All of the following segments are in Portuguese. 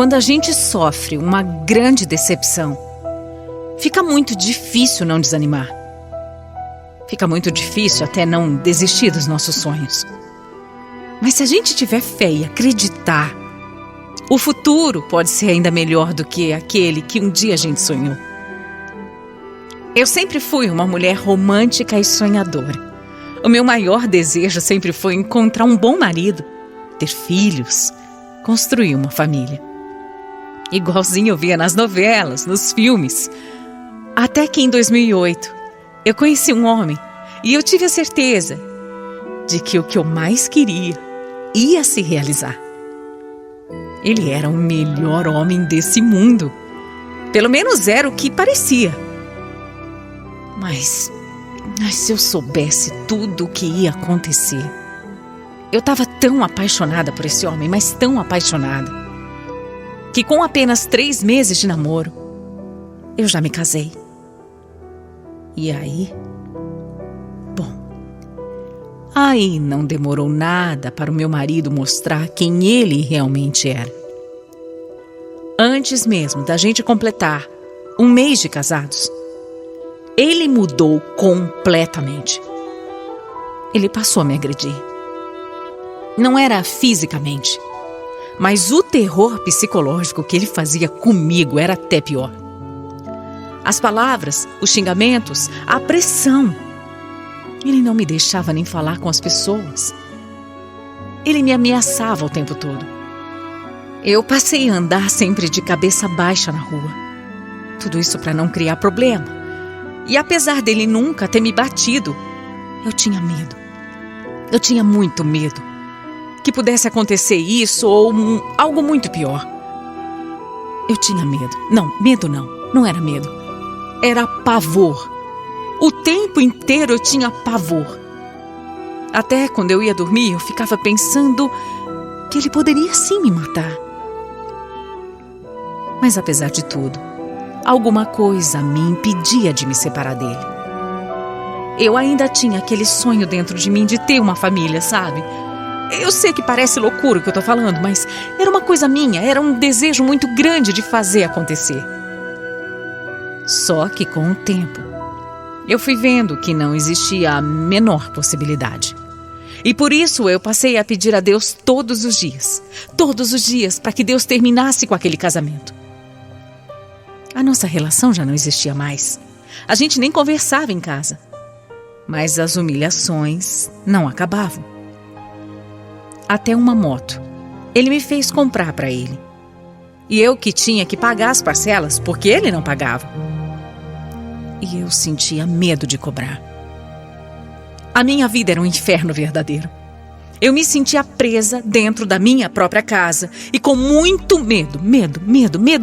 quando a gente sofre uma grande decepção, fica muito difícil não desanimar. Fica muito difícil até não desistir dos nossos sonhos. Mas se a gente tiver fé e acreditar, o futuro pode ser ainda melhor do que aquele que um dia a gente sonhou. Eu sempre fui uma mulher romântica e sonhadora. O meu maior desejo sempre foi encontrar um bom marido, ter filhos, construir uma família. Igualzinho eu via nas novelas, nos filmes. Até que em 2008, eu conheci um homem e eu tive a certeza de que o que eu mais queria ia se realizar. Ele era o melhor homem desse mundo. Pelo menos era o que parecia. Mas se eu soubesse tudo o que ia acontecer. Eu estava tão apaixonada por esse homem, mas tão apaixonada, que com apenas 3 meses de namoro, eu já me casei. E aí? Bom, aí não demorou nada para o meu marido mostrar quem ele realmente era. Antes mesmo da gente completar 1 mês de casados, ele mudou completamente. Ele passou a me agredir. Não era fisicamente, mas o terror psicológico que ele fazia comigo era até pior. As palavras, os xingamentos, a pressão. Ele não me deixava nem falar com as pessoas. Ele me ameaçava o tempo todo. Eu passei a andar sempre de cabeça baixa na rua. Tudo isso para não criar problema. E apesar dele nunca ter me batido, eu tinha medo. Eu tinha muito medo que pudesse acontecer isso ou algo muito pior. Eu tinha medo. Não era medo. Era pavor. O tempo inteiro eu tinha pavor. Até quando eu ia dormir, eu ficava pensando que ele poderia sim me matar. Mas apesar de tudo, alguma coisa me impedia de me separar dele. Eu ainda tinha aquele sonho dentro de mim de ter uma família, sabe? Eu sei que parece loucura o que eu tô falando, mas era uma coisa minha, era um desejo muito grande de fazer acontecer. Só que com o tempo, eu fui vendo que não existia a menor possibilidade. E por isso eu passei a pedir a Deus todos os dias, para que Deus terminasse com aquele casamento. A nossa relação já não existia mais. A gente nem conversava em casa. Mas as humilhações não acabavam. Até uma moto ele me fez comprar para ele. E eu que tinha que pagar as parcelas porque ele não pagava. E eu sentia medo de cobrar. A minha vida era um inferno verdadeiro. Eu me sentia presa dentro da minha própria casa e com muito medo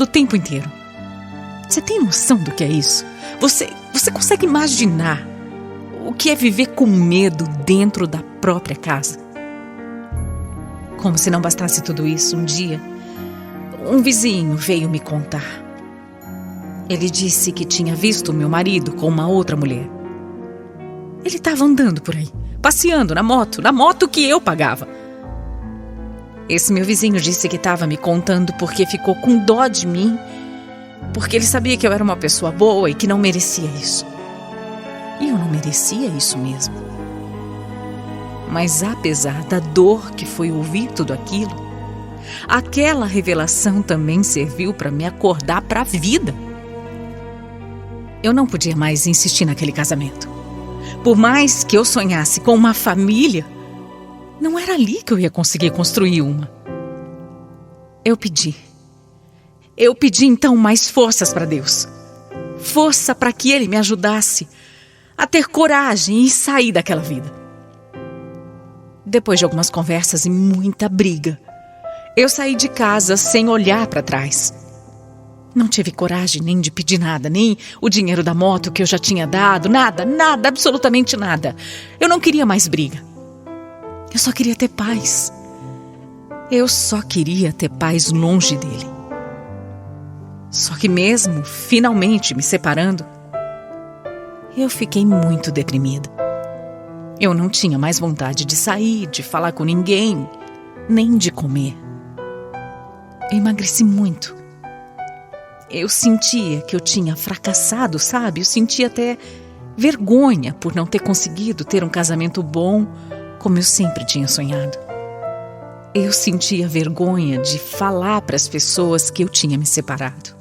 o tempo inteiro. Você tem noção do que é isso? Você consegue imaginar o que é viver com medo dentro da própria casa? Como se não bastasse tudo isso, um dia, um vizinho veio me contar. Ele disse que tinha visto meu marido com uma outra mulher. Ele estava andando por aí, passeando na moto que eu pagava. Esse meu vizinho disse que estava me contando porque ficou com dó de mim, porque ele sabia que eu era uma pessoa boa e que não merecia isso. E eu não merecia isso mesmo. Mas apesar da dor que foi ouvir tudo aquilo, aquela revelação também serviu para me acordar para a vida. Eu não podia mais insistir naquele casamento. Por mais que eu sonhasse com uma família, não era ali que eu ia conseguir construir uma. Eu pedi então mais forças para Deus. Força para que Ele me ajudasse a ter coragem e sair daquela vida. Depois de algumas conversas e muita briga, eu saí de casa sem olhar para trás. Não tive coragem nem de pedir nada, nem o dinheiro da moto que eu já tinha dado, nada, absolutamente nada. Eu não queria mais briga. Eu só queria ter paz. Eu só queria ter paz longe dele. Só que mesmo finalmente me separando, eu fiquei muito deprimida. Eu não tinha mais vontade de sair, de falar com ninguém, nem de comer. Eu emagreci muito. Eu sentia que eu tinha fracassado, sabe? Eu sentia até vergonha por não ter conseguido ter um casamento bom como eu sempre tinha sonhado. Eu sentia vergonha de falar para as pessoas que eu tinha me separado.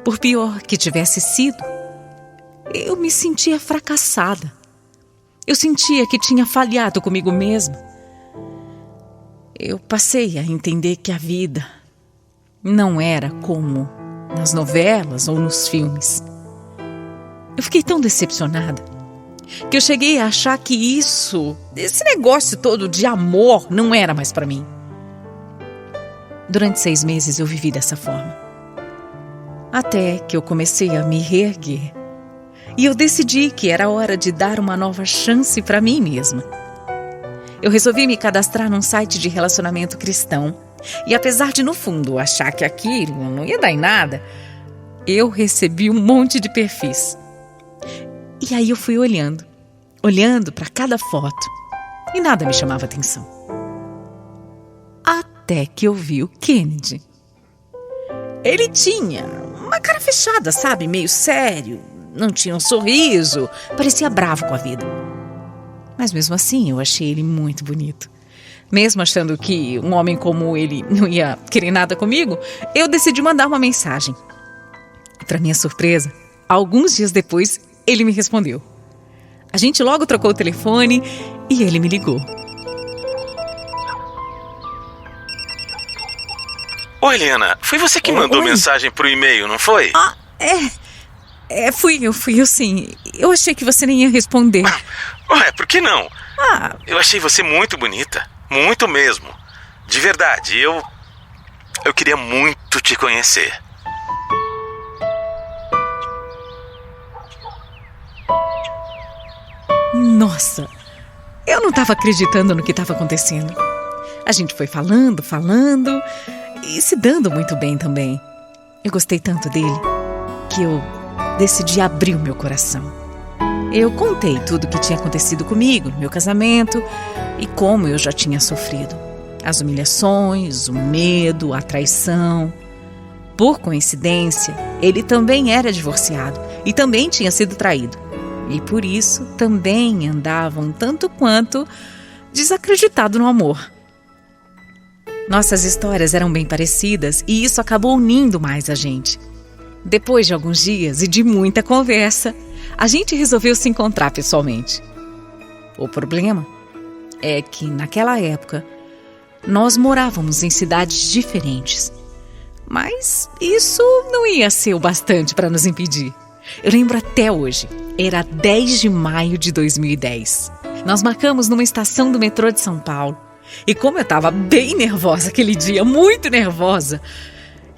Por pior que tivesse sido, eu me sentia fracassada. Eu sentia que tinha falhado comigo mesma. Eu passei a entender que a vida não era como nas novelas ou nos filmes. Eu fiquei tão decepcionada que eu cheguei a achar que esse negócio todo de amor não era mais para mim. Durante 6 meses eu vivi dessa forma. Até que eu comecei a me reerguer. E eu decidi que era hora de dar uma nova chance para mim mesma. Eu resolvi me cadastrar num site de relacionamento cristão. E apesar de, no fundo, achar que aquilo não ia dar em nada, eu recebi um monte de perfis. E aí eu fui olhando para cada foto, e nada me chamava atenção. Até que eu vi o Kennedy. Ele tinha uma cara fechada, sabe? Meio sério, não tinha um sorriso, parecia bravo com a vida. Mas mesmo assim eu achei ele muito bonito. Mesmo achando que um homem como ele não ia querer nada comigo, eu decidi mandar uma mensagem. E para minha surpresa, alguns dias depois, ele me respondeu. A gente logo trocou o telefone e ele me ligou. Oi, Eliana. Foi você que mandou mensagem pro e-mail, não foi? Fui eu sim. Eu achei que você nem ia responder. Ué, por que não? Eu achei você muito bonita. Muito mesmo. De verdade, eu queria muito te conhecer. Nossa, eu não estava acreditando no que estava acontecendo. A gente foi falando e se dando muito bem também. Eu gostei tanto dele que eu decidi abrir o meu coração. Eu contei tudo o que tinha acontecido comigo no meu casamento e como eu já tinha sofrido. As humilhações, o medo, a traição. Por coincidência, ele também era divorciado e também tinha sido traído. E por isso também andava um tanto quanto desacreditado no amor. Nossas histórias eram bem parecidas e isso acabou unindo mais a gente. Depois de alguns dias e de muita conversa, a gente resolveu se encontrar pessoalmente. O problema é que naquela época nós morávamos em cidades diferentes. Mas isso não ia ser o bastante para nos impedir. Eu lembro até hoje, era 10 de maio de 2010. Nós marcamos numa estação do metrô de São Paulo. E como eu estava bem nervosa aquele dia, muito nervosa,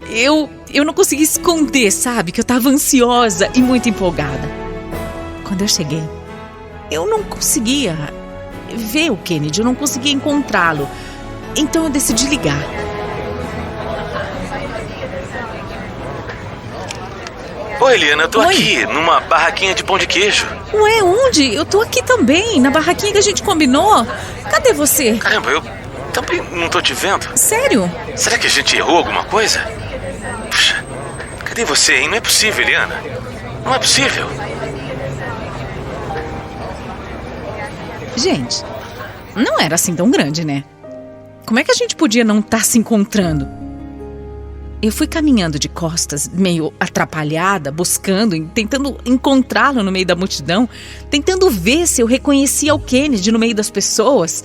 eu não conseguia esconder, sabe? Que eu estava ansiosa e muito empolgada. Quando eu cheguei, eu não conseguia ver o Kennedy, eu não conseguia encontrá-lo. Então eu decidi ligar. Oi, Eliana, eu tô aqui, numa barraquinha de pão de queijo. Ué, onde? Eu tô aqui também, na barraquinha que a gente combinou. Cadê você? Caramba, eu também não tô te vendo. Sério? Será que a gente errou alguma coisa? Puxa, cadê você, hein? Não é possível, Eliana. Não é possível. Gente, não era assim tão grande, né? Como é que a gente podia não estar se encontrando? Eu fui caminhando de costas, meio atrapalhada, buscando, tentando encontrá-lo no meio da multidão, tentando ver se eu reconhecia o Kennedy no meio das pessoas,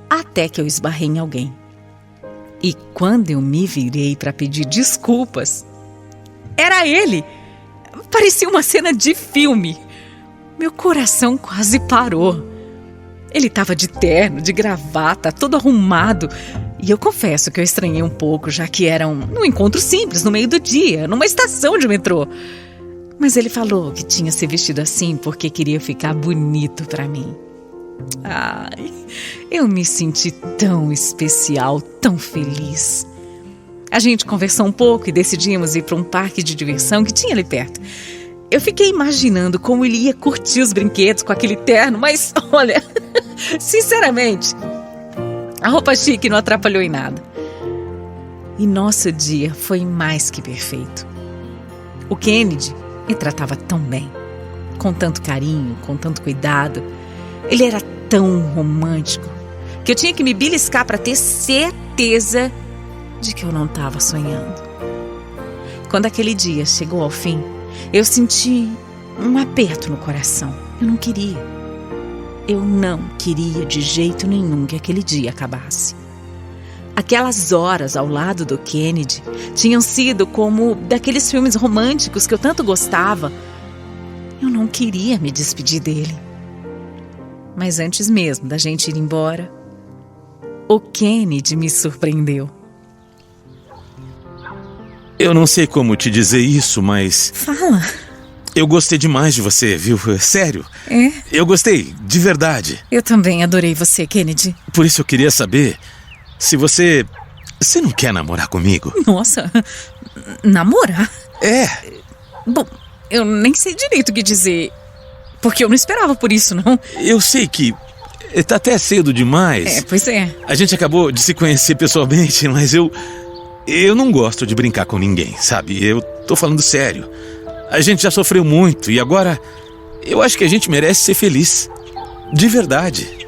até que eu esbarrei em alguém. E quando eu me virei para pedir desculpas, era ele! Parecia uma cena de filme. Meu coração quase parou. Ele estava de terno, de gravata, todo arrumado. E eu confesso que eu estranhei um pouco, já que era um encontro simples, no meio do dia, numa estação de metrô. Mas ele falou que tinha se vestido assim porque queria ficar bonito para mim. Ai, eu me senti tão especial, tão feliz. A gente conversou um pouco e decidimos ir para um parque de diversão que tinha ali perto. Eu fiquei imaginando como ele ia curtir os brinquedos com aquele terno, mas olha, sinceramente, a roupa chique não atrapalhou em nada. E nosso dia foi mais que perfeito. O Kennedy me tratava tão bem, com tanto carinho, com tanto cuidado. Ele era tão romântico que eu tinha que me beliscar para ter certeza de que eu não estava sonhando. Quando aquele dia chegou ao fim, eu senti um aperto no coração. Eu não queria. Eu não queria de jeito nenhum que aquele dia acabasse. Aquelas horas ao lado do Kennedy tinham sido como daqueles filmes românticos que eu tanto gostava. Eu não queria me despedir dele. Mas antes mesmo da gente ir embora, o Kennedy me surpreendeu. Eu não sei como te dizer isso, mas... Fala. Eu gostei demais de você, viu? Sério. É? Eu gostei, de verdade. Eu também adorei você, Kennedy. Por isso eu queria saber se você... Você não quer namorar comigo? Nossa, namorar? É. Bom, eu nem sei direito o que dizer, porque eu não esperava por isso, não. Eu sei que tá até cedo demais. Pois é. A gente acabou de se conhecer pessoalmente, mas eu não gosto de brincar com ninguém, sabe? Eu tô falando sério. A gente já sofreu muito e agora eu acho que a gente merece ser feliz. De verdade.